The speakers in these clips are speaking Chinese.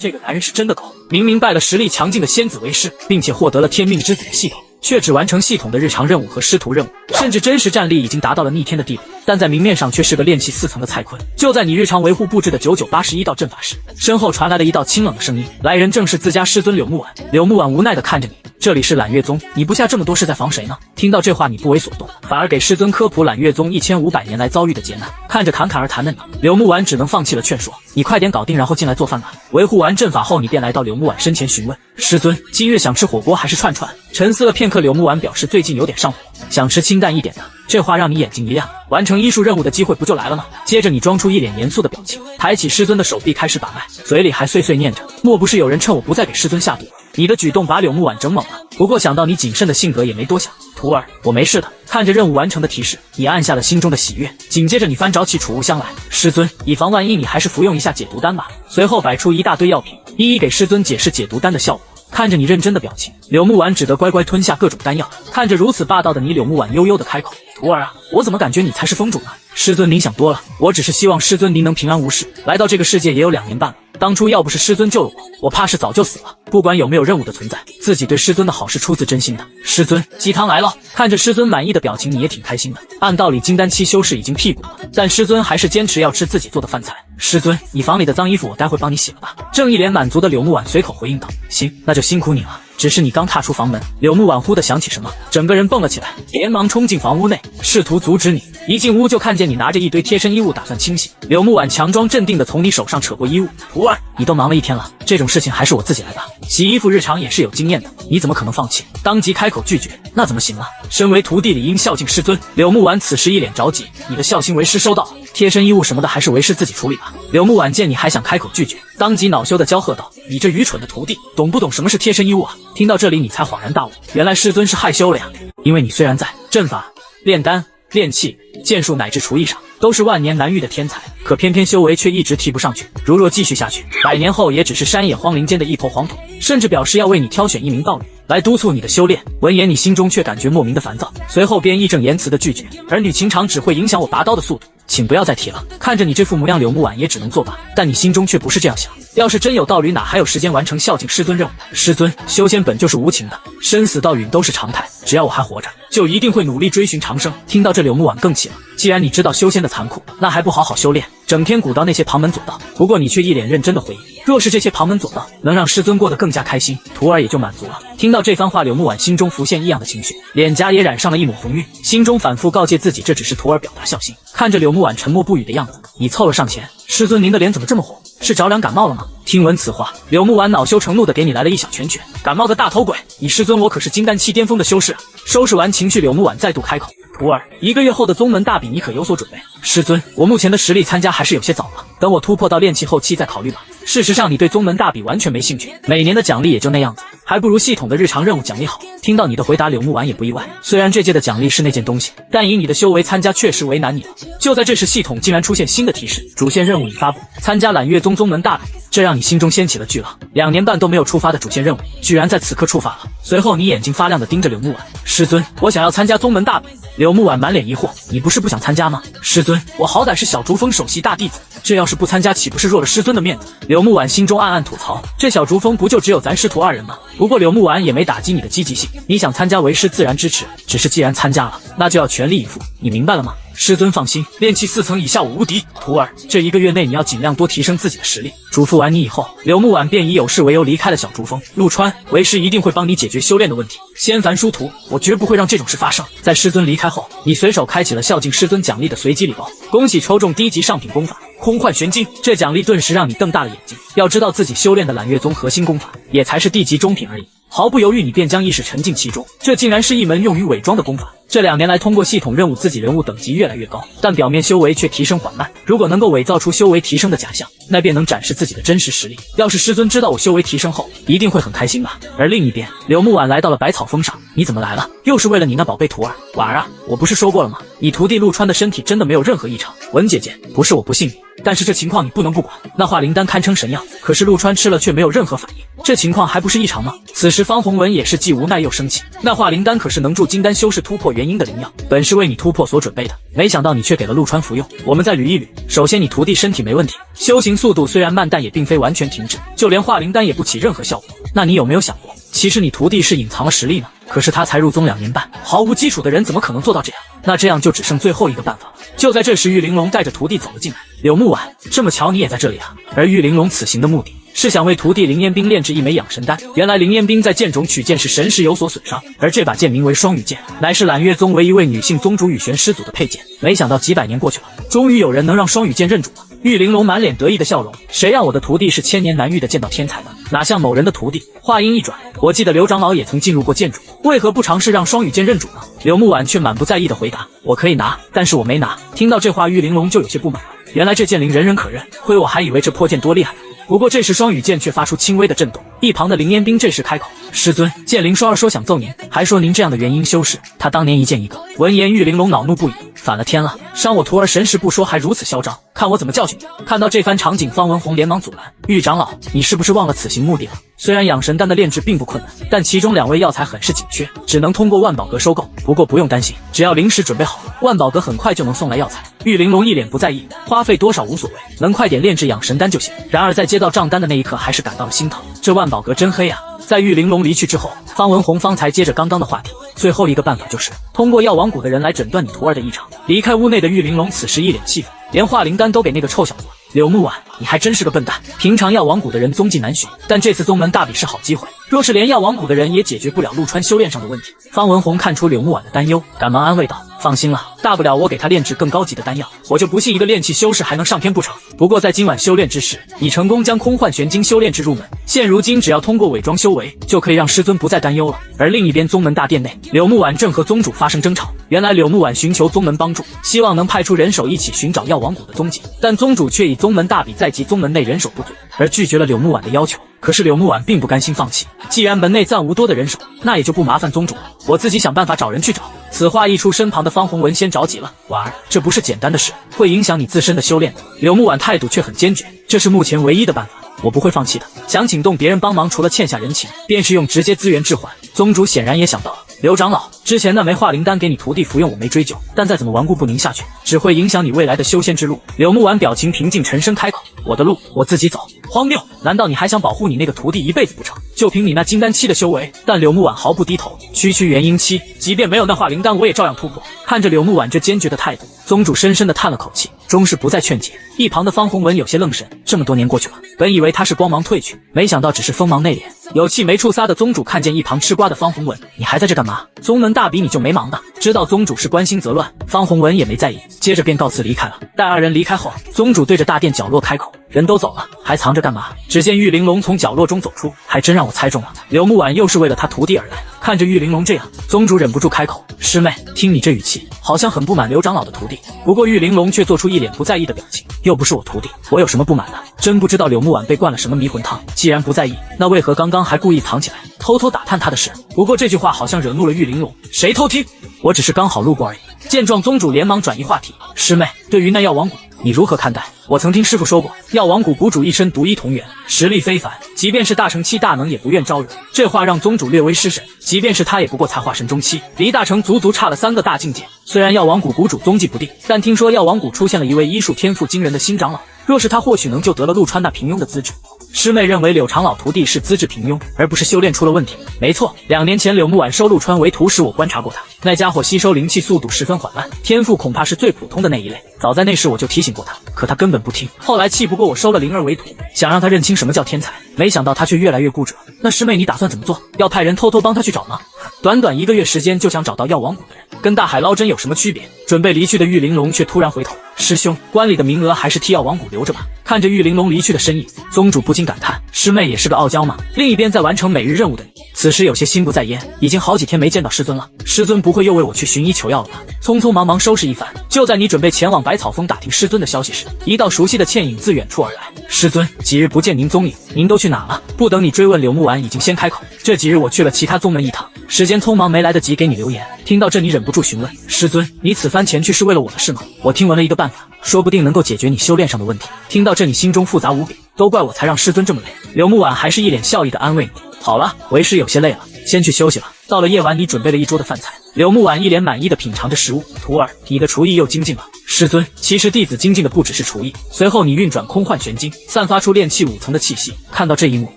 这个男人是真的狗，明明拜了实力强劲的仙子为师，并且获得了天命之子的系统，却只完成系统的日常任务和师徒任务，甚至真实战力已经达到了逆天的地步，但在明面上却是个炼气4层的蔡坤。就在你日常维护布置的9981道阵法时，身后传来了一道清冷的声音，来人正是自家师尊柳木婉。柳木婉无奈地看着你，这里是揽月宗，你不下这么多是在防谁呢？听到这话，你不为所动，反而给师尊科普揽月宗1500年来遭遇的劫难。看着侃侃而谈的你，柳木婉只能放弃了劝说，你快点搞定，然后进来做饭吧。维护完阵法后，你便来到柳木婉身前询问：师尊，今日想吃火锅还是串串？沉思了片刻，柳木婉表示最近有点上火，想吃清淡一点的。这话让你眼睛一亮，完成医术任务的机会不就来了吗？接着你装出一脸严肃的表情，抬起师尊的手臂开始把脉，嘴里还碎碎念着：莫不是有人趁我不再给师尊下毒？你的举动把柳木婉整懵了，不过想到你谨慎的性格也没多想。徒儿，我没事的。看着任务完成的提示，你按下了心中的喜悦，紧接着你翻找起储物箱来，师尊，以防万一，你还是服用一下解毒丹吧。随后摆出一大堆药品，一一给师尊解释解毒丹的效果。看着你认真的表情，柳木婉只得乖乖吞下各种丹药。看着如此霸道的你，柳木婉悠悠的开口：徒儿啊，我怎么感觉你才是疯主呢？师尊您想多了，我只是希望师尊您能平安无事。来到这个世界也有2年半了，当初要不是师尊救了我怕是早就死了。不管有没有任务的存在，自己对师尊的好是出自真心的。师尊，鸡汤来了。看着师尊满意的表情，你也挺开心的。按道理金丹期修士已经屁股了，但师尊还是坚持要吃自己做的饭菜。师尊，你房里的脏衣服我待会帮你洗了吧。正一脸满足的柳木婉随口回应道：行，那就辛苦你了。只是你刚踏出房门，柳木婉忽地想起什么，整个人蹦了起来，连忙冲进房屋内，试图阻止你。一进屋就看见你拿着一堆贴身衣物打算清洗。柳木婉强装镇定地从你手上扯过衣物：徒儿，你都忙了一天了，这种事情还是我自己来吧。洗衣服日常也是有经验的，你怎么可能放弃？当即开口拒绝，那怎么行了？身为徒弟理应孝敬师尊。柳木婉此时一脸着急，你的孝心为师收到了，贴身衣物什么的还是为师自己处理吧。柳木婉见你还想开口拒绝，当即恼羞地娇喝道：你这愚蠢的徒弟，懂不懂什么是贴身衣物啊？听到这里，你才恍然大悟，原来师尊是害羞了呀。因为你虽然在阵法、炼丹、炼器、剑术乃至厨艺上都是万年难遇的天才，可偏偏修为却一直提不上去。如若继续下去，100年后也只是山野荒林间的一坨黄土。甚至表示要为你挑选一名道侣来督促你的修炼。闻言，你心中却感觉莫名的烦躁，随后便义正言辞的拒绝：儿女情长只会影响我拔刀的速度，请不要再提了。看着你这副模样，柳木婉也只能作罢，但你心中却不是这样想。要是真有道侣，哪还有时间完成孝敬师尊任务？师尊，修仙本就是无情的，生死道陨都是常态，只要我还活着，就一定会努力追寻长生。听到这，柳木婉更气了。既然你知道修仙的残酷，那还不好好修炼，整天鼓捣那些旁门左道。不过你却一脸认真的回应：若是这些旁门左道能让师尊过得更加开心，徒儿也就满足了。听到这番话，柳木婉心中浮现异样的情绪，脸颊也染上了一抹红晕，心中反复告诫自己，这只是徒儿表达孝心。看着柳木婉沉默不语的样子，你凑了上前：师尊，您的脸怎么这么红？是着凉感冒了吗？听闻此话，柳木婉恼羞成怒的给你来了一小拳拳。感冒个大头鬼！你师尊我可是金丹期巅峰的修士啊！收拾完情绪，柳木婉再度开口：徒儿，1个月后的宗门大比你可有所准备？师尊，我目前的实力参加还是有些早了，等我突破到炼气后期再考虑吧。事实上，你对宗门大比完全没兴趣，每年的奖励也就那样子，还不如系统的日常任务奖励好。听到你的回答，柳木婉也不意外，虽然这届的奖励是那件东西，但以你的修为参加确实为难你了。就在这时，系统竟然出现新的提示：主线任务已发布，参加揽月宗宗门大比。这让你心中掀起了巨浪，2年半都没有触发的主线任务，居然在此刻触发了。随后，你眼睛发亮的盯着柳木婉：师尊，我想要参加宗门大比。柳木婉满脸疑惑：你不是不想参加吗？师尊，我好歹是小竹峰首席大弟子，这要是不参加，岂不是弱了师尊的面子？柳木婉心中暗暗吐槽：这小竹峰不就只有咱师徒2人吗？不过柳木婉也没打击你的积极性，你想参加为师自然支持，只是既然参加了，那就要全力以赴，你明白了吗？师尊放心，炼气4层以下我无敌。徒儿，这1个月内你要尽量多提升自己的实力。嘱咐完你以后，柳木婉便以有事为由离开了小竹峰。陆川，为师一定会帮你解决修炼的问题。仙凡殊途，我绝不会让这种事发生。在师尊离开后，你随手开启了孝敬师尊奖励的随机礼包，恭喜抽中低级上品功法空幻玄经。这奖励顿时让你瞪大了眼睛。要知道自己修炼的揽月宗核心功法也才是地级中品而已，毫不犹豫你便将意识沉浸其中。这竟然是一门用于伪装的功法。这2年来通过系统任务，自己人物等级越来越高，但表面修为却提升缓慢。如果能够伪造出修为提升的假象，那便能展示自己的真实实力。要是师尊知道我修为提升后，一定会很开心吧。而另一边，柳木婉来到了百草峰上。你怎么来了？又是为了你那宝贝徒儿？婉儿啊，我不是说过了吗？你徒弟陆川的身体真的没有任何异常。文姐姐，不是我不信你，但是这情况你不能不管。那化灵丹堪称神药，可是陆川吃了却没有任何反应，这情况还不是异常吗？此时方鸿文也是既无奈又生气，那化灵丹可是能助金丹修士突破元婴的灵药，本是为你突破所准备的，没想到你却给了陆川服用。我们再捋一捋，首先你徒弟身体没问题，修行速度虽然慢，但也并非完全停滞，就连化灵丹也不起任何效果。那你有没有想过，其实你徒弟是隐藏了实力呢？可是他才入宗2年半，毫无基础的人怎么可能做到这样？那这样就只剩最后一个办法了。就在这时，玉玲珑带着徒弟走了进来。柳木婉，这么巧你也在这里啊？而玉玲珑此行的目的是想为徒弟凌烟冰炼制一枚养神丹。原来凌烟冰在剑种取剑时神识有所损伤，而这把剑名为双羽剑，乃是揽月宗唯一位女性宗主羽玄师祖的佩剑。没想到几百年过去了，终于有人能让双羽剑认主了。玉玲珑满脸得意的笑容，谁让我的徒弟是千年难遇的剑道天才呢？哪像某人的徒弟。话音一转，我记得刘长老也曾进入过剑主，为何不尝试让双羽剑认主呢？柳木婉却满不在意的回答，我可以拿，但是我没拿。听到这话，玉玲珑就有些不满了，原来这剑灵人人可认，亏我还以为这破剑多厉害。不过这时双羽剑却发出轻微的震动，一旁的凌烟冰这时开口，师尊，剑灵双儿说想揍您，还说您这样的元婴修士，他当年一剑一个。闻言玉玲珑恼怒不已，反了天了，伤我徒儿神识不说，还如此嚣张，看我怎么教训你。看到这番场景，方文宏连忙阻拦，玉长老，你是不是忘了此行目的了？虽然养神丹的炼制并不困难，但其中2味药材很是紧缺，只能通过万宝阁收购。不过不用担心，只要临时准备好，万宝阁很快就能送来药材。玉玲珑一脸不在意，花费多少无所谓，能快点炼制养神丹就行。然而在接到账单的那一刻，还是感到了心疼，这万宝阁真黑啊！在玉玲珑离去之后，方文宏方才接着刚刚的话题，最后一个办法就是通过药王谷的人来诊断你徒儿的异常。离开屋内的玉玲珑此时一脸气愤，连化灵丹都给那个臭小子了。柳木婉，你还真是个笨蛋！平常药王谷的人踪迹难寻，但这次宗门大比是好机会。若是连药王谷的人也解决不了陆川修炼上的问题，方文宏看出柳木婉的担忧，赶忙安慰道：放心了，大不了我给他炼制更高级的丹药，我就不信一个炼气修士还能上天不成。不过在今晚修炼之时，已成功将空幻玄经修炼至入门，现如今只要通过伪装修为，就可以让师尊不再担忧了。而另一边宗门大殿内，柳木婉正和宗主发生争吵。原来柳木婉寻求宗门帮助，希望能派出人手一起寻找药王谷的踪迹，但宗主却以宗门大比在即宗门内人手不足，而拒绝了柳木婉的要求。可是柳木婉并不甘心放弃，既然门内暂无多的人手，那也就不麻烦宗主了，我自己想办法找人去找。此话一出，身旁的方鸿文先着急了，婉儿，这不是简单的事，会影响你自身的修炼的。柳木婉态度却很坚决，这是目前唯一的办法，我不会放弃的。想请动别人帮忙，除了欠下人情，便是用直接资源置换。宗主显然也想到了，刘长老，之前那枚化灵丹给你徒弟服用，我没追究，但再怎么顽固不宁下去，只会影响你未来的修仙之路。柳木婉表情平静，沉声开口，我的路我自己走。荒谬！难道你还想保护你那个徒弟一辈子不成？就凭你那金丹期的修为？但柳木婉毫不低头，区元婴期，即便没有那化灵丹，我也照样突破。看着柳木婉这坚决的态度，宗主深深的叹了口气，终是不再劝解。一旁的方鸿文有些愣神，这么多年过去了，本以为他是光芒褪去，没想到只是锋芒内敛，有气没处撒的宗主看见一旁吃瓜的方鸿文，你还在这干嘛？宗门大比你就没忙的？知道宗主是关心则乱，方鸿文也没在意，接着便告辞离开了。待二人离开后，宗主对着大殿角落开口，人都走了，还藏着干嘛？只见玉玲珑从角落中走出，还真让我猜中了，柳木婉又是为了他徒弟而来。看着玉玲珑这样，宗主忍不住开口，师妹，听你这语气，好像很不满刘长老的徒弟。不过玉玲珑却做出一脸不在意的表情，又不是我徒弟，我有什么不满的？真不知道柳木婉被灌了什么迷魂汤，既然不在意，那为何刚刚还故意藏起来，偷偷打探他的事？不过这句话好像惹怒了玉玲珑，谁偷听？我只是刚好路过而已。见状，宗主连忙转移话题，师妹，对于那药王谷你如何看待？我曾听师傅说过，药王谷谷主一身独一同源，实力非凡，即便是大成期大能也不愿招惹。这话让宗主略微失神，即便是他也不过才化神中期，离大成足足差了3个大境界。虽然药王谷谷主踪迹不定，但听说药王谷出现了一位医术天赋惊人的新长老，若是他或许能就得了陆川那平庸的资质。师妹认为柳长老徒弟是资质平庸，而不是修炼出了问题。没错，2年前柳木婉收陆川为徒时，我观察过他，那家伙吸收灵气速度十分缓慢，天赋恐怕是最普通的那一类。早在那时我就提醒过他，可他根本不听。后来气不过我收了灵儿为徒，想让他认清什么叫天才，没想到他却越来越固执。那师妹你打算怎么做？要派人偷偷帮他去找吗？短短1个月时间就想找到药王谷的人，跟大海捞针有什么区别？准备离去的玉玲珑却突然回头，师兄，官里的名额还是替药王谷留着吧。看着玉玲珑离去的身影，宗主不禁感叹，师妹也是个傲娇嘛。另一边在完成每日任务的你，此时有些心不在焉，已经好几天没见到师尊了，师尊不会又为我去寻医求药了吧？匆匆忙忙收拾一番，就在你准备前往百草峰打听师尊的消息时，一道熟悉的倩影自远处而来。师尊，几日不见您踪影，您都去哪了？不等你追问，柳木婉已经先开口，这几日我去了其他宗门一趟，时间匆忙没来得及给你留言。听到这，你忍不住询问，师尊，你此番前去是为了我的事吗？我听闻了一个办法，说不定能够解决你修炼上的问题。听到这，你心中复杂无比，都怪我才让师尊这么累。柳木婉还是一脸笑意的安慰你。好了，为师有些累了，先去休息了。到了夜晚，你准备了一桌的饭菜。柳木婉一脸满意的品尝着食物。徒儿，你的厨艺又精进了。师尊，其实弟子精进的不只是厨艺。随后你运转空幻玄经，散发出炼气5层的气息。看到这一幕，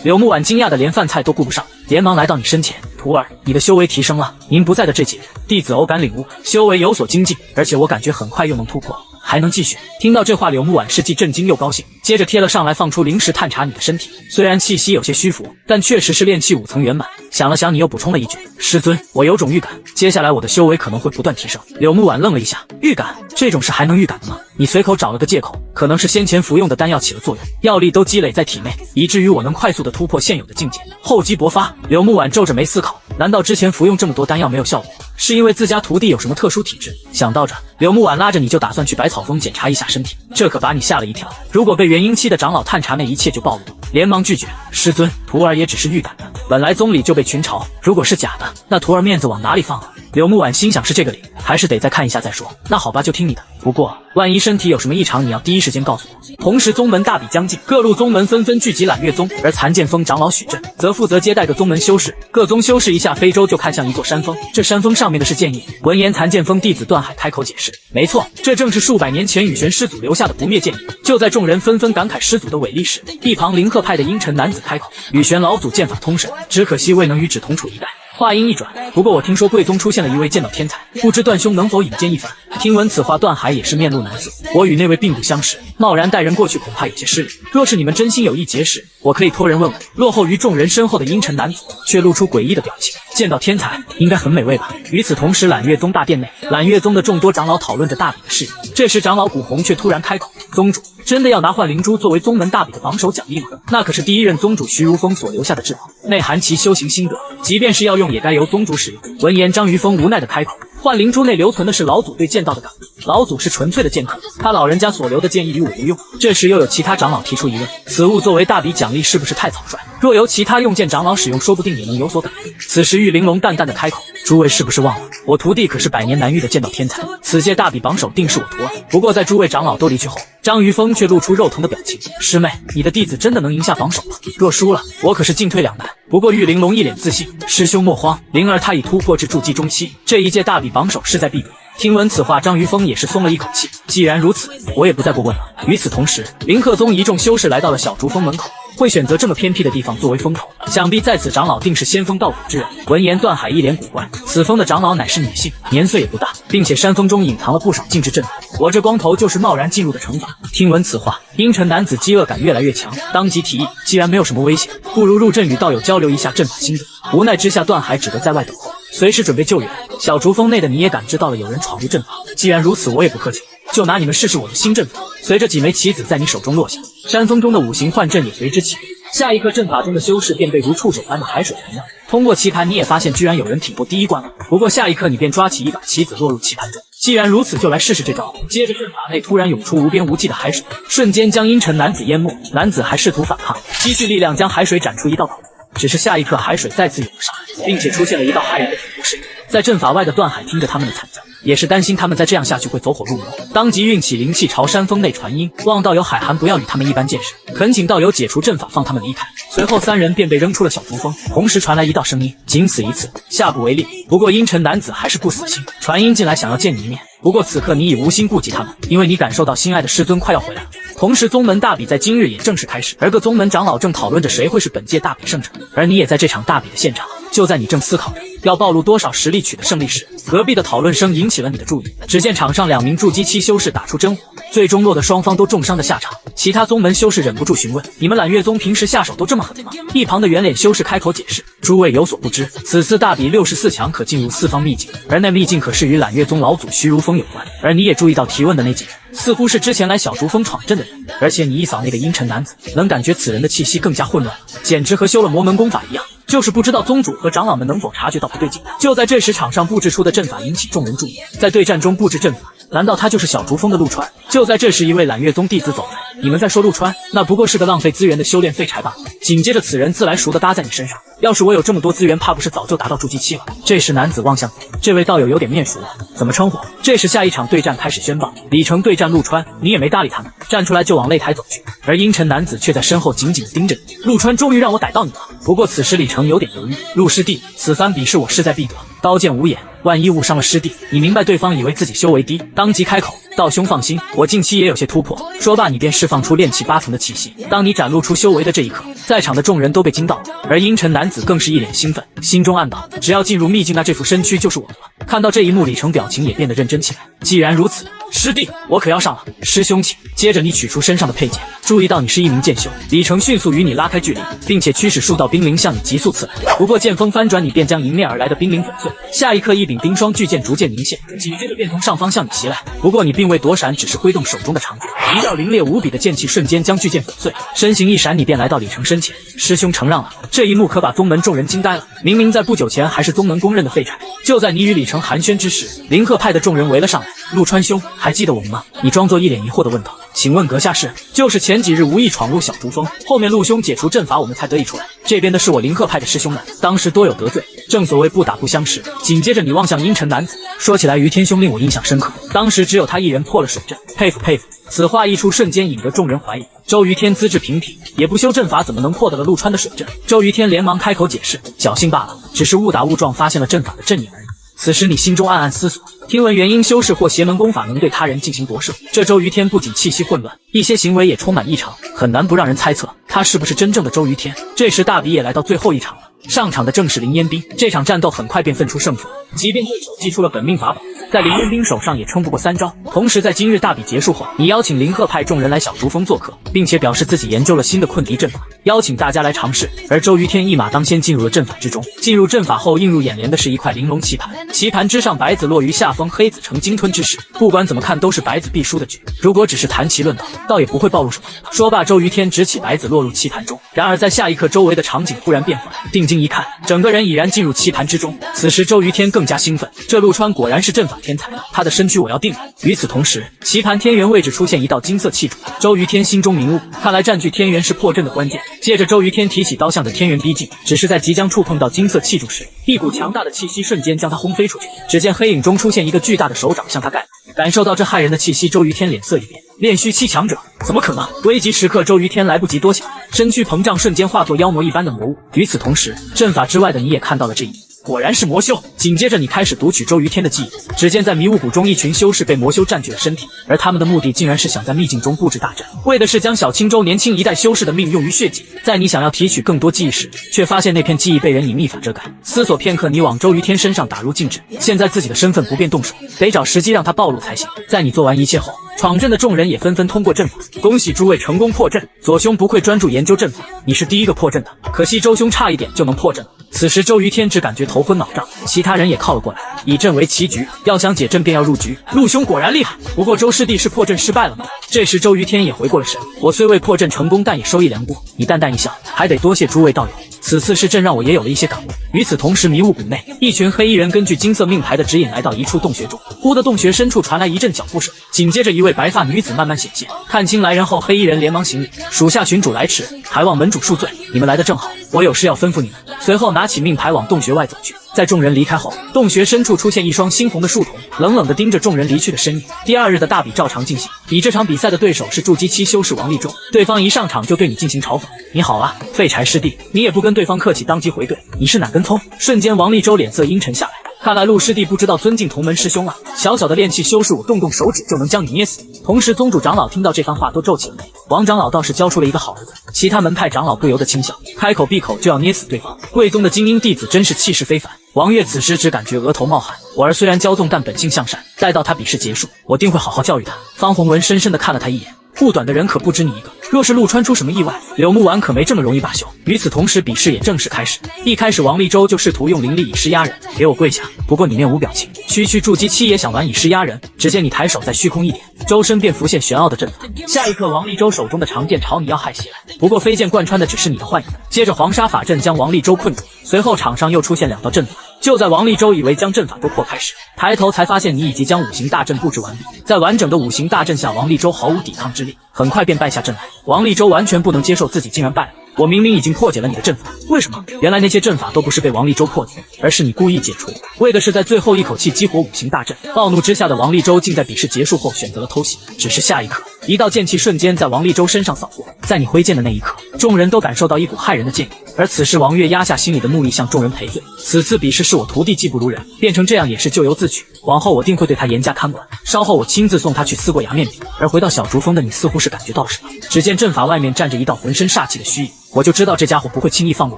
柳木婉惊讶的连饭菜都顾不上，连忙来到你身前。徒儿，你的修为提升了。您不在的这几日，弟子偶感领悟，修为有所精进，而且我感觉很快又能突破，还能继续。听到这话，柳木婉是既震惊又高兴，接着贴了上来，放出灵石探查你的身体。虽然气息有些虚浮，但确实是炼气5层圆满。想了想，你又补充了一句：师尊，我有种预感，接下来我的修为可能会不断提升。柳木婉愣了一下，预感？这种事还能预感的吗？你随口找了个借口，可能是先前服用的丹药起了作用，药力都积累在体内，以至于我能快速的突破现有的境界，厚积薄发。柳木婉皱着眉思考，难道之前服用这么多丹药没有效果，是因为自家徒弟有什么特殊体质？想到这，柳木婉拉着你就打算去百草峰检查一下身体，这可把你吓了一跳。如果被元婴期的长老探查，那一切就暴露了。连忙拒绝：师尊，徒儿也只是预感的，本来宗里就被群嘲，如果是假的，那徒儿面子往哪里放啊？柳木婉心想，是这个理，还是得再看一下再说。那好吧，就听你的。不过万一身体有什么异常，你要第一时间告诉我。同时宗门大比将近，各路宗门纷纷聚集揽月宗，而残剑峰长老许震则负责接待各宗门修士。各宗修士一下飞舟就看向一座山峰，这山峰上面的是剑印。闻言，残剑峰弟子段海开口解释：没错，这正是数百年前羽玄师祖留下的不灭剑印。就在众人纷纷感慨师祖的伟力时，一旁灵鹤派的阴沉男子开口：羽玄老祖剑法通神，只可惜未能与指同处一代。话音一转，不过我听说贵宗出现了一位剑道天才，不知段兄能否引荐一番？听闻此话，段海也是面露难色。我与那位并不相识，贸然带人过去恐怕有些失礼。若是你们真心有意结识，我可以托人问问。落后于众人身后的阴沉男子却露出诡异的表情。剑道天才应该很美味吧？与此同时，揽月宗大殿内，揽月宗的众多长老讨论着大比的事宜。这时，长老古红却突然开口：宗主，真的要拿幻灵珠作为宗门大比的榜首奖励吗？那可是第一任宗主徐如风所留下的至宝，内含其修行心得，即便是要用也该由宗主使用。闻言，张于峰无奈的开口：幻灵珠内留存的是老祖对剑道的感悟，老祖是纯粹的剑客，他老人家所留的剑意与我无用。这时又有其他长老提出疑问：此物作为大比奖励是不是太草率？若由其他用剑长老使用，说不定也能有所感悟。此时玉玲珑淡淡的开口：诸位是不是忘了，我徒弟可是百年难遇的剑道天才，此届大比榜首定是我徒儿。不过在诸位长老都离去后，张于峰却露出肉疼的表情：师妹，你的弟子真的能赢下榜首吗？若输了，我可是进退两难。不过玉玲珑一脸自信：师兄莫慌，灵儿她已突破至筑基中期，这一届大比榜首势在必得。听闻此话，张于峰也是松了一口气。既然如此，我也不再过问了。与此同时，灵鹤宗一众修士来到了小竹峰门口。会选择这么偏僻的地方作为风口，想必在此长老定是仙风道骨之人。闻言，段海一脸古怪，此峰的长老乃是女性，年岁也不大，并且山峰中隐藏了不少禁制阵法，我这光头就是贸然进入的惩罚。听闻此话，阴沉男子饥饿感越来越强，当即提议，既然没有什么危险，不如入阵与道友交流一下阵法心得。无奈之下，段海只得在外等候，随时准备救援。小竹峰内的你也感知到了有人闯入阵法，既然如此，我也不客气，就拿你们试试我的新阵法。随着几枚棋子在你手中落下，山峰中的五行幻阵也随之起。下一刻，阵法中的修士便被如触手般的海水填满。通过棋盘，你也发现居然有人挺过第一关了。不过下一刻，你便抓起一把棋子落入棋盘中。既然如此，就来试试这招。接着，阵法内突然涌出无边无际的海水，瞬间将阴沉男子淹没。男子还试图反抗，积蓄力量将海水斩出一道口。只是下一刻，海水再次涌了上来，并且出现了一道骇人的恐怖视野。在阵法外的段海听着他们的惨叫，也是担心他们再这样下去会走火入魔，当即运起灵气朝山峰内传音，望道友海涵不要与他们一般见识，恳请道友解除阵法，放他们离开。随后三人便被扔出了小竹峰，同时传来一道声音：仅此一次，下不为例。不过阴沉男子还是不死心，传音进来想要见你一面。不过此刻你已无心顾及他们，因为你感受到心爱的师尊快要回来了。同时宗门大比在今日也正式开始，而各宗门长老正讨论着谁会是本届大比胜者，而你也在这场大比的现场。就在你正思考着要暴露多少实力取得胜利时，隔壁的讨论声引起了你的注意。只见场上2名筑基期修士打出真火，最终落得双方都重伤的下场。其他宗门修士忍不住询问：你们揽月宗平时下手都这么狠吗？一旁的圆脸修士开口解释：诸位有所不知，此次大比64强可进入4方秘境，而那秘境可是与揽月宗老祖徐如风有关。而你也注意到提问的那几人似乎是之前来小竹峰闯阵的人，而且你一扫那个阴沉男子，能感觉此人的气息更加混乱，简直和修了魔门功法一样。就是不知道宗主和长老们能否察觉到不对劲。就在这时，场上布置出的阵法引起众人注意。在对战中布置阵法，难道他就是小竹峰的陆川？就在这时，一位揽月宗弟子走来：你们在说陆川？那不过是个浪费资源的修炼废柴罢了。紧接着，此人自来熟的搭在你身上。要是我有这么多资源，怕不是早就达到筑基期了。这时男子望向这位道友有点面熟了，怎么称呼？这时下一场对战开始宣报，李成对战陆川，你也没搭理他们，站出来就往擂台走去。而阴沉男子却在身后紧紧盯着你。陆川终于让我逮到你了。不过此时李成有点犹豫，陆师弟，此番比试我势在必得，刀剑无眼，万一误伤了师弟，你明白对方以为自己修为低，当即开口，道兄放心，我近期也有些突破。说罢，你便释放出炼气8层的气息。当你展露出修为的这一刻，在场的众人都被惊到了，而阴沉男子更是一脸兴奋，心中暗道，只要进入秘境，那这副身躯就是我的了。看到这一幕，李成表情也变得认真起来。既然如此，师弟，我可要上了。师兄请。接着你取出身上的佩剑，注意到你是一名剑修。李成迅速与你拉开距离，并且驱使数道冰凌向你急速刺来。不过剑锋翻转，你便将迎面而来的冰凌粉碎。下一刻，一柄冰霜巨剑逐渐凝现，紧接着便从上方向你袭来。不过你并未躲闪，只是挥动手中的长剑，一道凌冽无比的剑气瞬间将巨剑粉碎。身形一闪，你便来到李成身前。师兄承让了。这一幕可把宗门众人惊呆了。明明在不久前还是宗门公认的废柴，就在你与李成寒暄之时，灵鹤派的众人围了上来。陆川兄，还记得我们吗？你装作一脸疑惑地问道。请问阁下是？就是前几日无意闯入小竹峰，后面陆兄解除阵法，我们才得以出来。这边的是我灵鹤派的师兄们，当时多有得罪，正所谓不打不相识。紧接着你望向阴沉男子，说起来于天兄令我印象深刻，当时只有他一人破了水阵，佩服佩服。此话一出，瞬间引得众人怀疑，周于天资质平平，也不修阵法，怎么能破得了陆川的水阵？周于天连忙开口解释，侥幸罢了，只是误打误撞发现了阵法的阵影而已。此时你心中暗暗思索，听闻元婴修士或邪门功法能对他人进行夺舍，这周于天不仅气息混乱，一些行为也充满异常，很难不让人猜测他是不是真正的周于天。这时大比也来到最后一场了，上场的正是林烟冰。这场战斗很快便分出胜负，即便对手祭出了本命法宝，在林烟冰手上也撑不过3招。同时在今日大比结束后，你邀请灵鹤派众人来小竹峰做客，并且表示自己研究了新的困敌阵法，邀请大家来尝试。而周于天一马当先进入了阵法之中。进入阵法后，映入眼帘的是一块玲珑棋盘，棋盘之上白子落于下风，黑子成鲸吞之势。不管怎么看都是白子必输的局，如果只是谈棋论道，倒也不会暴露什么。说罢，周于天直起白子落入棋盘中。然而在下一刻，周围的场景忽然变换，定睛一看，整个人已然进入棋盘之中。此时周于天更加兴奋，这陆川果然是阵法天才，他的身躯我要定了。与此同时，棋盘天元位置出现一道金色气柱，周于天心中明悟，看来占据天元是破阵的关键。接着周于天提起刀向着天元逼近，只是在即将触碰到金色气柱时，一股强大的气息瞬间将他轰飞出去。只见黑影中出现一个巨大的手掌向他盖过。感受到这骇人的气息，周于天脸色一变，炼虚期强者，怎么可能？危急时刻，周于天来不及多想，身躯膨胀，瞬间化作妖魔一般的魔物。与此同时，阵法之外的你也看到了这一幕，果然是魔修。紧接着你开始读取周于天的记忆，只见在迷雾谷中，一群修士被魔修占据了身体，而他们的目的竟然是想在秘境中布置大阵，为的是将小青州年轻一代修士的命用于血祭。在你想要提取更多记忆时，却发现那片记忆被人以秘法遮盖。思索片刻，你往周于天身上打入禁制，现在自己的身份不便动手，得找时机让他暴露才行。在你做完一切后，闯阵的众人也纷纷通过阵法，恭喜诸位成功破阵。左兄不愧专注研究阵法，你是第一个破阵的，可惜周兄差一点就能破阵了。此时周于天只感觉头昏脑胀，其他人也靠了过来，以阵为棋局，要想解阵便要入局。陆兄果然厉害，不过周师弟是破阵失败了吗？这时周于天也回过了神，我虽未破阵成功，但也收益良多。你淡淡一笑，还得多谢诸位道友，此次试阵让我也有了一些感悟。与此同时，迷雾谷内，一群黑衣人根据金色命牌的指引来到一处洞穴中，忽的洞穴深处传来一阵脚步声，紧接着一位白发女子慢慢显现。看清来人后，黑衣人连忙行礼，属下群主来迟，还望门主恕罪。你们来的正好，我有事要吩咐你们。随后拿起命牌往洞穴外走去。在众人离开后，洞穴深处出现一双猩红的树瞳，冷冷地盯着众人离去的身影。第二日的大比照常进行，比这场比赛的对手是筑基期修士王立中，对方一上场就对你进行嘲讽。你好啊，废柴师弟，你也不跟对方客气，当即回怼，你是哪根葱？瞬间王立洲脸色阴沉下来。看来陆师弟不知道尊敬同门师兄啊，小小的炼气修士，我动动手指就能将你捏死。同时宗主长老听到这番话都皱起了眉，王长老倒是教出了一个好儿子，其他门派长老不由得轻笑，开口闭口就要捏死对方。贵宗的精英弟子真是气势非凡。王月此时只感觉额头冒汗，我儿虽然骄纵，但本性向善，待到他比试结束，我定会好好教育他。方鸿文深深地看了他一眼，护短的人可不止你一个，若是陆川出什么意外，柳木丸可没这么容易罢休。与此同时，比试也正式开始。一开始王立洲就试图用灵力以势压人，给我跪下。不过你面无表情，区区筑基期也想玩以势压人。只见你抬手在虚空一点，周身便浮现玄奥的阵法。下一刻，王立洲手中的长剑朝你要害袭来，不过飞剑贯穿的只是你的幻影。接着黄沙法阵将王立洲困住，随后场上又出现2道阵法。就在王立洲以为将阵法都破开时，抬头才发现你已经将5行大阵布置完毕。在完整的5行大阵下，王立洲毫无抵抗之力，很快便败下阵来。王立洲完全不能接受自己竟然败了，我明明已经破解了你的阵法，为什么？原来那些阵法都不是被王立周破解，而是你故意解除，为的是在最后一口气激活五行大阵。暴怒之下的王立周竟在比试结束后选择了偷袭，只是下一刻，一道剑气瞬间在王立周身上扫过，在你挥剑的那一刻，众人都感受到一股骇人的剑意。而此时王月压下心里的怒意，向众人赔罪。此次比试是我徒弟技不如人，变成这样也是咎由自取，往后我定会对他严加看管。稍后我亲自送他去思过崖面壁。而回到小竹峰的你似乎是感觉到了什么，只见阵法外面站着一道浑身煞气的虚影，我就知道这家伙不会轻易放过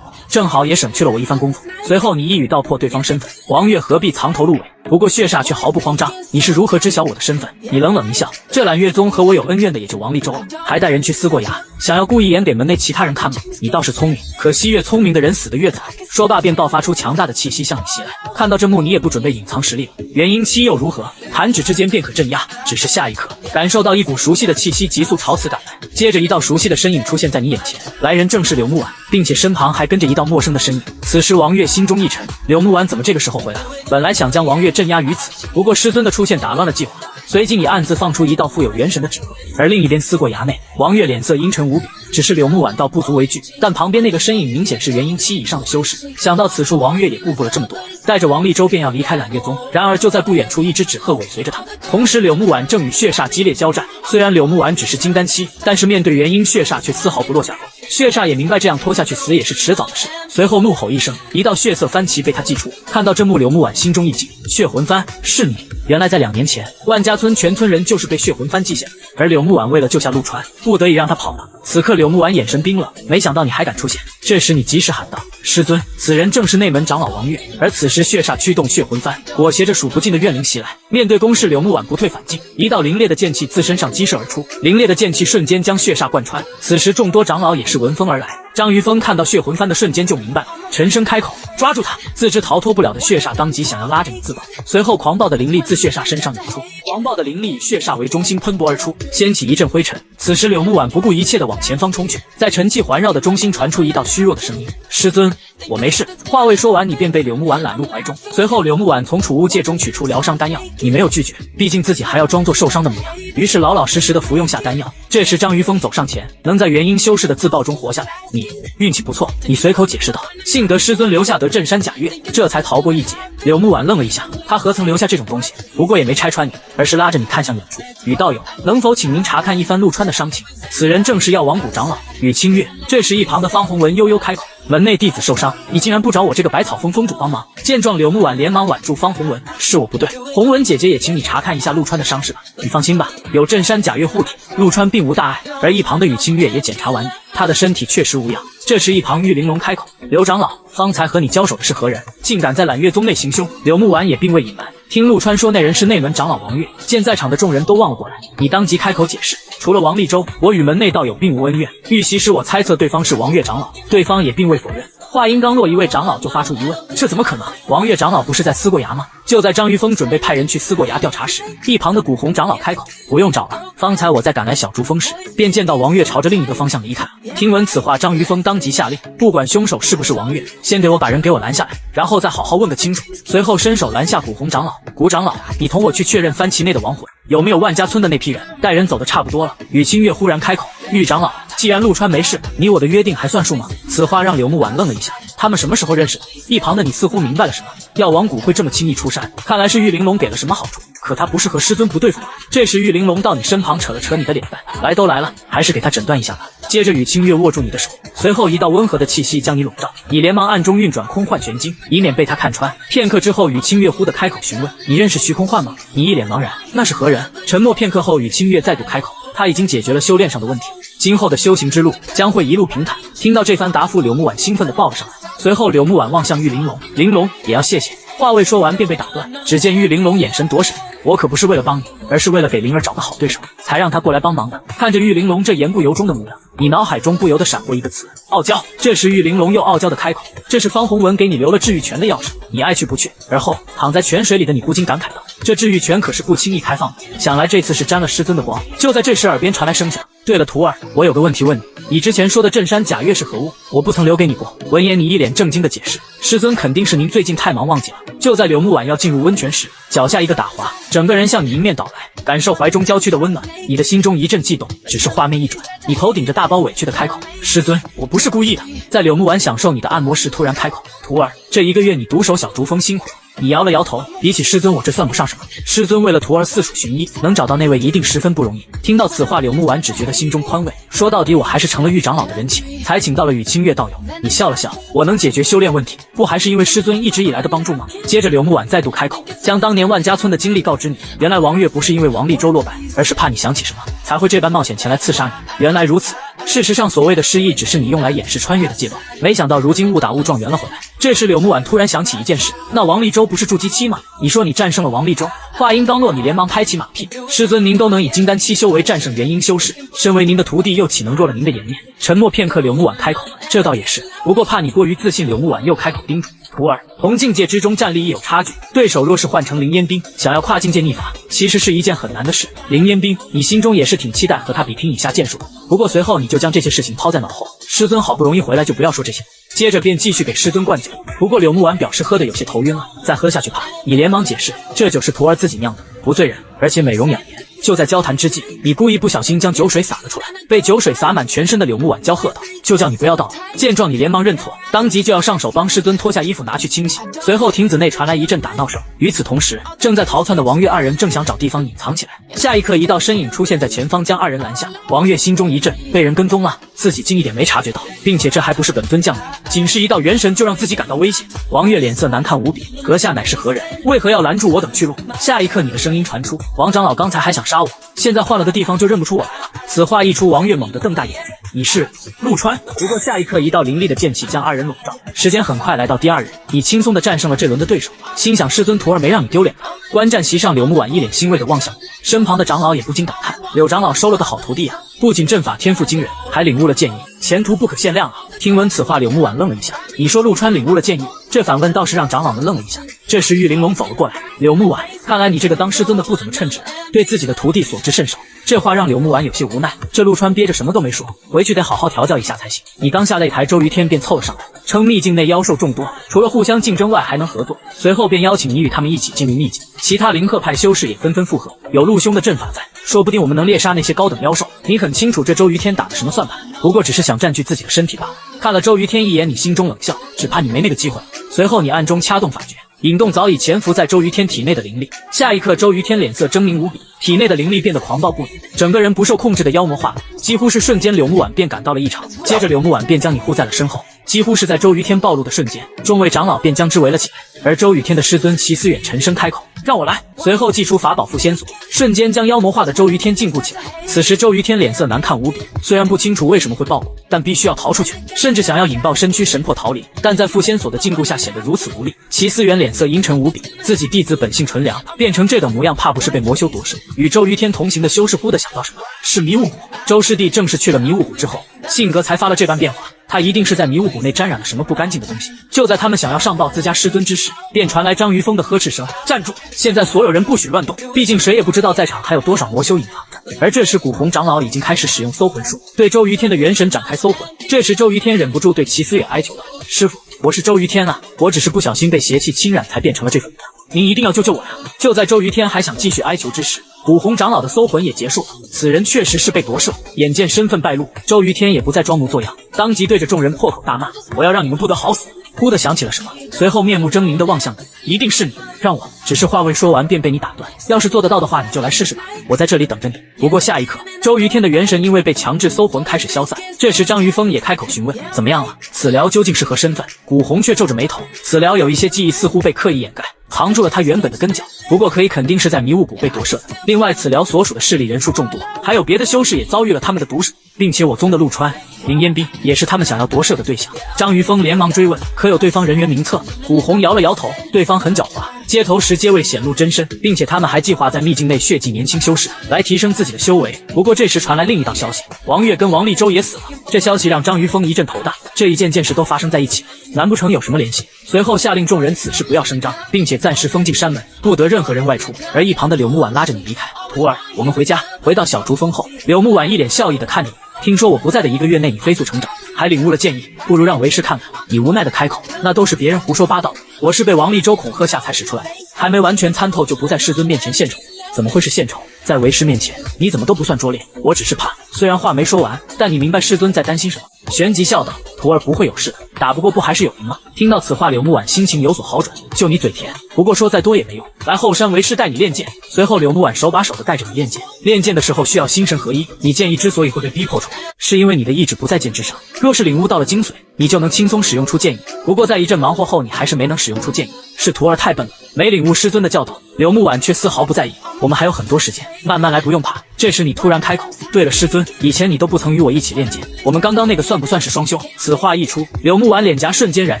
我，正好也省去了我一番功夫。随后你一语道破对方身份，王月何必藏头露尾？不过血煞却毫不慌张，你是如何知晓我的身份？你冷冷一笑，这揽月宗和我有恩怨的也就王立周了，还带人去思过崖，想要故意演给门内其他人看吗？你倒是聪明，可惜越聪明的人死得越早。说罢便爆发出强大的气息向你袭来，看到这幕你也不准备隐藏实力了，元婴期又如何？弹指之间便可镇压。只是下一刻，感受到一股熟悉的气息急速朝此赶来，接着一道熟悉的身影出现在你眼前，来人正是柳木婉，并且身旁还跟着一道陌生的身影。此时王月心中一沉，柳木婉怎么这个时候回来了？本来想将王月镇压于此，不过师尊的出现打乱了计划，随即你暗自放出一道富有元神的纸鹤。而另一边思过崖内，王月脸色阴沉无比，只是柳木婉倒不足为惧，但旁边那个身影明显是元婴期以上的修士。想到此处，王月也顾不了这么多，带着王立周便要离开揽月宗。然而就在不远处，一只纸鹤尾随着他们，同时柳木婉正与血煞激烈交战。虽然柳木婉只是金丹期，但是面对元婴血煞却丝毫不落下风。血煞也明白这样拖下去死也是迟早的事，随后怒吼一声，一道血色番旗被他祭出。看到这幕，柳木婉心中一惊，血魂幡是你？原来在2年前，万家村全村人就是被血魂幡记下，而柳木婉为了救下陆川，不得已让他跑了。此刻柳木婉眼神冰冷，没想到你还敢出现。这时你及时喊道：“师尊，此人正是内门长老王月。”而此时血煞驱动血魂幡，裹挟着数不尽的怨灵袭来。面对攻势，柳木婉不退反进，一道凌冽的剑气自身上激射而出，凌冽的剑气瞬间将血煞贯穿。此时众多长老也是闻风而来。张于峰看到血魂幡的瞬间就明白了，沉声开口：“抓住他！”自知逃脱不了的血煞当即想要拉着你自保，随后狂暴的灵力自血煞身上涌出，狂暴的灵力以血煞为中心喷薄而出，掀起一阵灰尘。此时柳木婉不顾一切的往前方冲去，在尘气环绕的中心传出一道虚弱的声音：“师尊，我没事。”话未说完，你便被柳木婉揽入怀中。随后柳木婉从储物戒中取出疗伤丹药，你没有拒绝，毕竟自己还要装作受伤的模样，于是老老实实的服用下丹药。这时张于峰走上前，能在元婴修士的自爆中活下来，你运气不错。你随口解释道：“幸得师尊留下得镇山甲月，这才逃过一劫。”柳木婉愣了一下，他何曾留下这种东西？不过也没拆穿你，而是拉着你看向远处，语道友，能否请您查看一番陆川的伤情？此人正是药王谷长老宇清月。这时一旁的方洪文悠悠开口：“门内弟子受伤，你竟然不找我这个百草峰峰主帮忙？”见状，柳木婉连忙挽住方洪文：“是我不对，洪文姐姐也请你查看一下陆川的伤势吧。你放心吧，有镇山甲月护体，陆川并无大碍。”而一旁的宇清月也检查完毕，他的身体确实无恙。这时一旁玉玲珑开口：“刘长老，方才和你交手的是何人？竟敢在揽月宗内行凶？”柳木婉也并未隐瞒，听陆川说那人是内门长老王月。见在场的众人都望了过来，你当即开口解释：“除了王立周，我与门内道友并无恩怨。玉玺使我猜测对方是王月长老，对方也并未否认。”话音刚落，一位长老就发出疑问：“这怎么可能？王月长老不是在思过崖吗？”就在张于峰准备派人去思过崖调查时，一旁的古红长老开口：“不用找了，方才我在赶来小竹峰时，便见到王月朝着另一个方向离开了。”听闻此话，张于峰当即下令，不管凶手是不是王月，先给我把人给我拦下来，然后再好好问个清楚。随后伸手拦下古红长老：“古长老，你同我去确认番旗内的亡魂，有没有万家村的那批人？带人走的差不多了。”宇清月忽然开口：“玉长老，既然陆川没事，你我的约定还算数吗？”此话让柳木婉愣了一下，他们什么时候认识的？一旁的你似乎明白了什么，药王谷会这么轻易出山，看来是玉玲珑给了什么好处，可他不是和师尊不对付吗？这时玉玲珑到你身旁扯了扯你的脸蛋：“来都来了，还是给他诊断一下吧。”接着宇清月握住你的手，随后一道温和的气息将你笼罩，你连忙暗中运转空幻玄经，以免被他看穿。片刻之后，宇清月忽地开口询问：“你认识虚空幻吗？”你一脸茫然：“那是何人？”沉默片刻后，宇清月再度开口：“他已经解决了修炼上的问题，今后的修行之路将会一路平坦。”听到这番答复，柳木婉兴奋地抱了上来，随后柳木婉望向玉玲珑：“玲珑也要谢谢。”话未说完便被打断，只见玉玲珑眼神躲闪：“我可不是为了帮你，而是为了给灵儿找个好对手，才让她过来帮忙的。”看着玉玲珑这言不由衷的模样，你脑海中不由得闪过一个词：傲娇。这时玉玲珑又傲娇的开口：“这是方洪文给你留了治愈泉的钥匙，你爱去不去？”而后躺在泉水里的你不禁感慨道：“这治愈泉可是不轻易开放的，想来这次是沾了师尊的光。”就在这时，耳边传来声响：“对了，徒儿，我有个问题问你，你之前说的镇山甲月是何物？我不曾留给你过。闻言，你一脸震惊的解释：师尊肯定是您最近太忙忘记了。就在柳木婉要进入温泉时，脚下一个打滑，整个人向你迎面倒来，感受怀中娇躯的温暖，你的心中一阵悸动。只是画面一转，你头顶着大包委屈的开口：师尊，我不是故意的。在柳木婉享受你的按摩时，突然开口：徒儿，这1个月你独守小竹峰辛苦了。你摇了摇头，比起师尊，我这算不上什么。师尊为了徒儿四处寻医，能找到那位一定十分不容易。听到此话，柳木婉只觉得心中宽慰。说到底，我还是成了玉长老的人情，才请到了雨清月道友。你笑了笑，我能解决修炼问题，不还是因为师尊一直以来的帮助吗？接着柳木婉再度开口，将当年万家村的经历告知你。原来王月不是因为王立洲落败，而是怕你想起什么，才会这般冒险前来刺杀你。原来如此。事实上，所谓的失忆只是你用来掩饰穿越的借口，没想到如今误打误撞圆了回来。这时柳木婉突然想起一件事，那王立洲不是筑基期吗？你说你战胜了王立洲。话音刚落，你连忙拍起马屁：师尊，您都能以金丹期修为战胜元婴修士，身为您的徒弟又岂能弱了您的颜面？沉默片刻，柳木婉开口：这倒也是，不过怕你过于自信。柳木婉又开口叮嘱：徒儿，同境界之中战力亦有差距，对手若是换成凌烟冰，想要跨境界逆法，其实是一件很难的事。凌烟冰，你心中也是挺期待和他比拼一下剑术的，不过随后你就将这些事情抛在脑后。师尊好不容易回来，就不要说这些。接着便继续给师尊灌酒，不过柳木婉表示喝得有些头晕了，再喝下去怕。你连忙解释，这酒是徒儿自己酿的，不醉人，而且美容养颜。就在交谈之际，你故意不小心将酒水洒了出来，被酒水洒满全身的柳木婉娇喝道：就叫你不要倒了。见状，你连忙认错，当即就要上手帮师尊脱下衣服拿去清洗。随后亭子内传来一阵打闹声，与此同时，正在逃窜的王月二人正想找地方隐藏起来。下一刻，一道身影出现在前方，将二人拦下。王月心中一震，被人跟踪了，自己竟一点没察觉到，并且这还不是本尊降临，仅是一道元神就让自己感到危险。王月脸色难看无比，阁下乃是何人？为何要拦住我等去路？下一刻，你的声音传出：王长老刚才还想杀我，现在换了个地方就认不出我来了。此话一出，王月猛地瞪大眼睛：你是陆川？不过下一刻，一道凌厉的剑气将二人笼罩。时间很快来到第2日，你轻松地战胜了这轮的对手，心想师尊徒儿没让你丢脸吧？观战席上，柳木婉一脸欣慰地望向你，身旁的长老也不禁感叹：柳长老收了个好徒弟啊，不仅阵法天赋惊人，还领悟了剑意，前途不可限量啊！听闻此话，柳木婉愣了一下。你说陆川领悟了剑意？这反问倒是让长老们愣了一下。这时玉玲珑走了过来：柳木婉，看来你这个当师尊的不怎么称职，对自己的徒弟所知甚少。这话让柳木婉有些无奈，这陆川憋着什么都没说，回去得好好调教一下才行。你刚下擂台，周瑜天便凑了上来，称秘境内妖兽众多，除了互相竞争外还能合作，随后便邀请你与他们一起进入秘境。其他灵鹤派修士也纷纷附和，有陆兄的阵法在，说不定我们能猎杀那些高等妖兽。你很清楚这周瑜天打的什么算盘，不过只是想占据自己的身体罢了。看了周瑜天一眼，你心中冷笑，只怕你没那个机会。随后你暗中掐动法诀，引动早已潜伏在周瑜天体内的灵力。下一刻，周瑜天脸色狰狞无比，体内的灵力变得狂暴不已，整个人不受控制的妖魔化了，几乎是瞬间，柳木婉便感到了异常。接着柳木婉便将你护在了身后，几乎是在周瑜天暴露的瞬间，众位长老便将之围了起来。而周瑜天的师尊齐思远沉声开口：让我来。随后祭出法宝缚仙锁，瞬间将妖魔化的周瑜天禁锢起来。此时周瑜天脸色难看无比，虽然不清楚为什么会暴露，但必须要逃出去，甚至想要引爆身躯神魄逃离，但在缚仙锁的禁锢下显得如此无力。齐思远脸色阴沉无比，自己弟子本性纯良，变成这等模样，怕不是被魔修夺舍。与周瑜天同行的修士忽地想到什么，是迷雾谷。周师弟正是去了迷雾谷之后，性格才发了这般变化。他一定是在迷雾谷内沾染了什么不干净的东西。就在他们想要上报自家师尊之时，便传来张于峰的呵斥声：站住！现在所有人不许乱动，毕竟谁也不知道在场还有多少魔修隐藏。而这时古红长老已经开始使用搜魂术，对周瑜天的元神展开搜魂。这时周瑜天忍不住对齐思远哀求道：师傅，我是周瑜天啊，我只是不小心被邪气侵染才变成了这副模样，您一定要救救我呀！就在周瑜天还想继续哀求之时，古红长老的搜魂也结束了，此人确实是被夺舍。眼见身份败露，周瑜天也不再装模作样，当即对着众人破口大骂：我要让你们不得好死！忽地想起了什么，随后面目狰狞地望向你：一定是你，让我……只是话未说完便被你打断，要是做得到的话，你就来试试吧，我在这里等着你。不过下一刻，周瑜天的元神因为被强制搜魂开始消散。这时张于峰也开口询问：怎么样了？此寮究竟是何身份？古红却皱着眉头，此寮有一些记忆似乎被刻意掩盖，藏住了他原本的根脚，不过可以肯定是在迷雾谷被夺舍的。另外，此寮所属的势力人数众多，还有别的修士也遭遇了他们的毒手，并且我宗的陆川、林烟冰也是他们想要夺舍的对象。张于峰连忙追问：可有对方人员名册？古红摇了摇头，对方很狡猾，接头时皆未显露真身，并且他们还计划在秘境内血祭年轻修士，来提升自己的修为。不过这时传来另一道消息，王月跟王立洲也死了。这消息让张于峰一阵头大，这一件件事都发生在一起，难不成有什么联系？随后下令众人此事不要声张，并且暂时封禁山门，不得任何人外出。而一旁的柳木婉拉着你离开：徒儿，我们回家。回到小竹峰后，柳木婉一脸笑意地看着你，听说我不在的1个月内你飞速成长，还领悟了剑意，不如让为师看看。你无奈的开口，那都是别人胡说八道，我是被王立州恐吓下才使出来的，还没完全参透就不在师尊面前献丑。怎么会是献丑？在为师面前，你怎么都不算拙劣。我只是怕。虽然话没说完，但你明白师尊在担心什么。旋即笑道：“徒儿不会有事的，打不过不还是有赢吗？”听到此话，柳木婉心情有所好转。就你嘴甜，不过说再多也没用。来后山为师带你练剑。随后柳木婉手把手的带着你练剑。练剑的时候需要心神合一。你剑意之所以会被逼迫出来，是因为你的意志不在剑之上。若是领悟到了精髓，你就能轻松使用出剑意。不过在一阵忙活后，你还是没能使用出剑意，是徒儿太笨了，没领悟师尊的教导。柳木婉却丝毫不在意。我们还有很多时间，慢慢来，不用怕。这时你突然开口：“对了，师尊，以前你都不曾与我一起练剑，我们刚刚那个算不算是双修？”此话一出，柳木婉脸颊瞬间染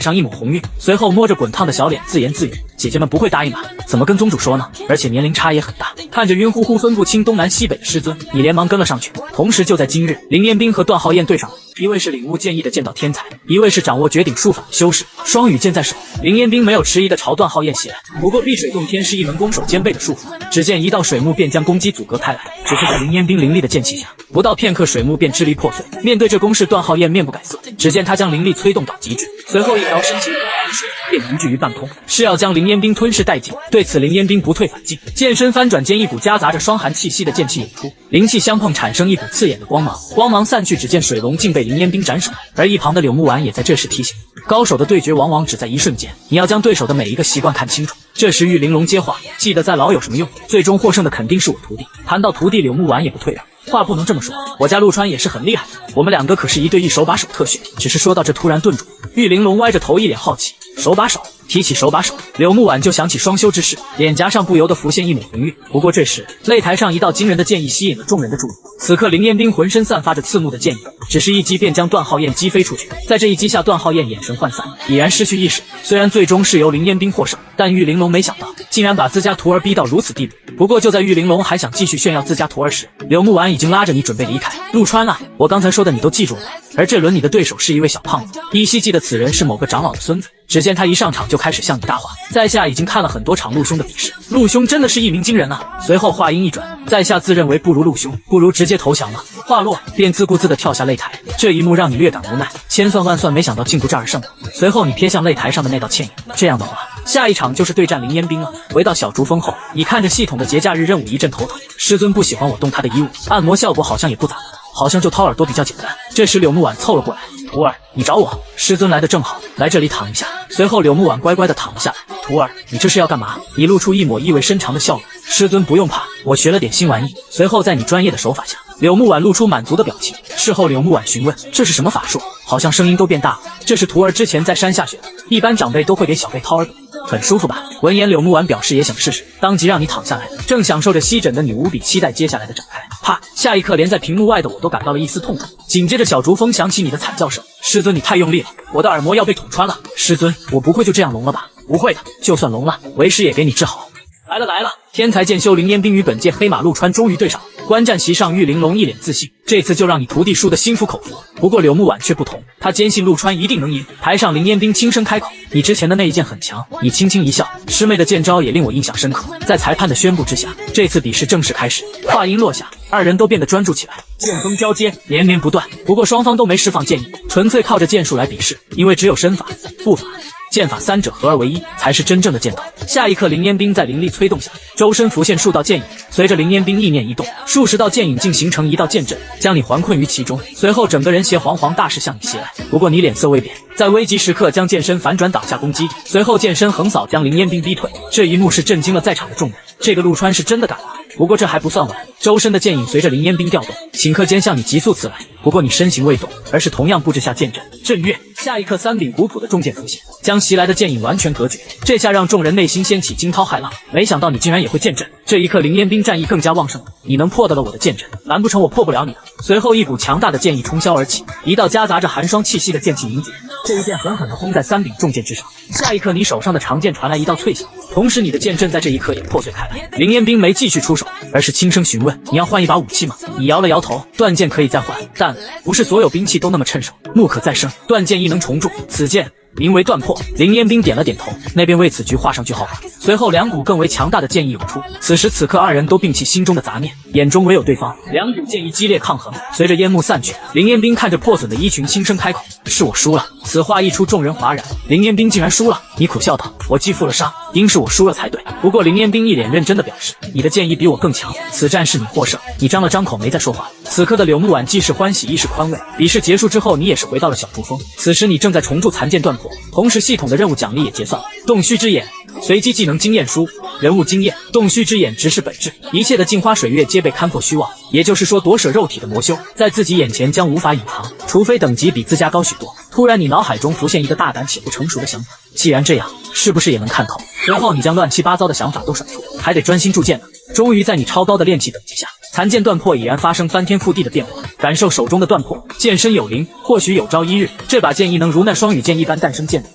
上一抹红晕，随后摸着滚烫的小脸自言自语：“姐姐们不会答应吧？怎么跟宗主说呢？而且年龄差也很大。”看着晕乎乎分不清东南西北的师尊，你连忙跟了上去。同时就在今日，林彦斌和段浩彦对上了。一位是领悟剑意的剑道天才，一位是掌握绝顶术法的修士，双羽剑在手。林彦斌没有迟疑的朝段浩彦袭来，不过碧水洞天是一门攻守兼备的术法，只见一道水幕便将攻击阻隔开来。只是在林彦斌凌厉的剑气下，不到片刻水幕便支离破碎。面对这攻势，段浩彦面不改色，只见他将灵力催动到极致，随后一条深情的水便凝聚于半空，是要将林彦斌吞噬殆尽。对此林彦斌不退反进，剑身翻转间，一股夹杂着霜寒气息的剑气涌出，灵气相碰产生一股刺眼的光芒，光芒散去，只见水龙竟被林彦斌斩首。而一旁的柳木婉也在这时提醒，高手的对决往往只在一瞬间，你要将对手的每一个习惯看清楚。这时玉玲珑接话：“记得再老有什么用？最终获胜的肯定是我徒弟。”谈到徒弟，柳木婉也不退让。话不能这么说，我家陆川也是很厉害的，我们两个可是一对一手把手特训。只是说到这突然顿住，玉玲珑歪着头一脸好奇。手把手，提起手把手，柳木婉就想起双修之事，脸颊上不由得浮现一抹红晕。不过这时擂台上一道惊人的剑意吸引了众人的注意。此刻林彦斌浑身散发着刺目的剑意，只是一击便将段浩彦击飞出去。在这一击下，段浩彦眼神涣散，已然失去意识。虽然最终是由林彦斌获胜，但玉玲珑没想到竟然把自家徒儿逼到如此地步。不过就在玉玲珑还想继续炫耀自家徒儿时，柳木婉已经拉着你准备离开。陆川啊，我刚才说的你都记住了，而这轮你的对手是一位小胖子，依稀记得此人是某个长老的孙子。只见他一上场就开始向你搭话，在下已经看了很多场陆兄的比试，陆兄真的是一鸣惊人啊。随后话音一转，在下自认为不如陆兄，不如直接投降了。话落，便自顾自地跳下擂台。这一幕让你略感无奈，千算万算没想到竟不战而胜了。随后你瞥向擂台上的那道倩影，这样的话，下一场就是对战林彦斌了。回到小竹峰后，你看着系统的节假日任务一阵头疼。师尊不喜欢我动他的衣物，按摩效果好像也不咋的，好像就掏耳朵比较简单。这时柳木婉凑了过来：“徒儿，你找我？师尊来的正好，来这里躺一下。”随后柳木婉乖乖地躺了下来。“徒儿，你这是要干嘛？”你露出一抹意味深长的笑容。“师尊不用怕，我学了点新玩意。”随后在你专业的手法下，柳木婉露出满足的表情。事后柳木婉询问：“这是什么法术？好像声音都变大了。”这是徒儿之前在山下学的，一般长辈都会给小辈掏耳朵，很舒服吧？闻言柳木婉表示也想试试，当即让你躺下来。正享受着吸枕的你无比期待接下来的展开。啪！下一刻连在屏幕外的我都感到了一丝痛苦。紧接着小竹峰响起你的惨叫声：“师尊你太用力了，我的耳膜要被捅穿了。”“师尊，我不会就这样聋了吧？”“不会的，就算聋了，为师也给你治好。”来了来了！天才剑修林彦斌与本届黑马陆川终于对上了。观战席上，玉玲珑一脸自信，这次就让你徒弟输得心服口服。不过柳木婉却不同，他坚信陆川一定能赢。台上林彦斌轻声开口：“你之前的那一剑很强。”你轻轻一笑：“师妹的剑招也令我印象深刻。”在裁判的宣布之下，这次比试正式开始。话音落下，二人都变得专注起来，剑锋交接，连绵不断。不过双方都没释放剑意，纯粹靠着剑术来比试，因为只有身法、步法、剑法三者合二为一，才是真正的剑道。下一刻，林彦斌在灵力催动下，周身浮现数道剑影，随着林彦斌意念一动，数十道剑影竟形成一道剑阵，将你环困于其中。随后，整个人携煌煌大势向你袭来。不过你脸色未变，在危急时刻将剑身反转挡下攻击，随后剑身横扫将林彦斌逼退。这一幕是震惊了在场的众人，这个陆川是真的敢了。不过这还不算完，周身的剑影随着林彦斌调动，顷刻间向你急速刺来。不过你身形未动，而是同样布置下剑阵阵月。下一刻，三柄古朴的重剑浮现，将袭来的剑影完全隔绝。这下让众人内心掀起惊涛骇浪，没想到你竟然也会剑阵。这一刻，林彦斌战意更加旺盛了。你能破得了我的剑阵，难不成我破不了你的？随后一股强大的剑意冲霄而起，一道夹杂着寒霜气息的剑气凝结，这一剑狠狠地轰在三柄重剑之上。下一刻，你手上的长剑传来一道脆响，同时你的剑阵在这一刻也破碎开来。林彦斌没继续出手，而是轻声询问：“你要换一把武器吗？”你摇了摇头，断剑可以再换，但不是所有兵器都那么趁手，木可再生，断剑亦能重铸。此剑名为断魄。林彦斌点了点头，那便为此局画上句号吧。随后两股更为强大的剑意涌出，此时此刻二人都摒弃心中的杂念，眼中唯有对方。两股剑意激烈抗衡，随着烟幕散去，林彦斌看着破损的衣裙轻声开口：“是我输了。”此话一出，众人哗然。林彦斌竟然输了？你苦笑道：“我既负了伤，应是我输了才对。”不过林彦斌一脸认真的表示：“你的剑意比我更强，此战是你获胜。”你张了张口没再说话。此刻的柳木婉既是欢喜亦是宽慰。比试结束之后，你也是回到了小竹峰，此时你正在重铸残剑断魄，同时系统的任务奖励也结算了。洞虚之眼，随机技能经验书，人物经验。洞虚之眼直视本质，一切的镜花水月皆被看破虚妄，也就是说夺舍肉体的魔修在自己眼前将无法隐藏，除非等级比自家高许多。突然你脑海中浮现一个大胆且不成熟的想法，既然这样，是不是也能看透？随后你将乱七八糟的想法都甩出，还得专心铸剑呢。终于在你超高的炼气等级下，残剑断魄已然发生翻天覆地的变化。感受手中的断魄，剑身有灵，或许有朝一日，这把剑亦能如那双羽箭一般诞生剑灵。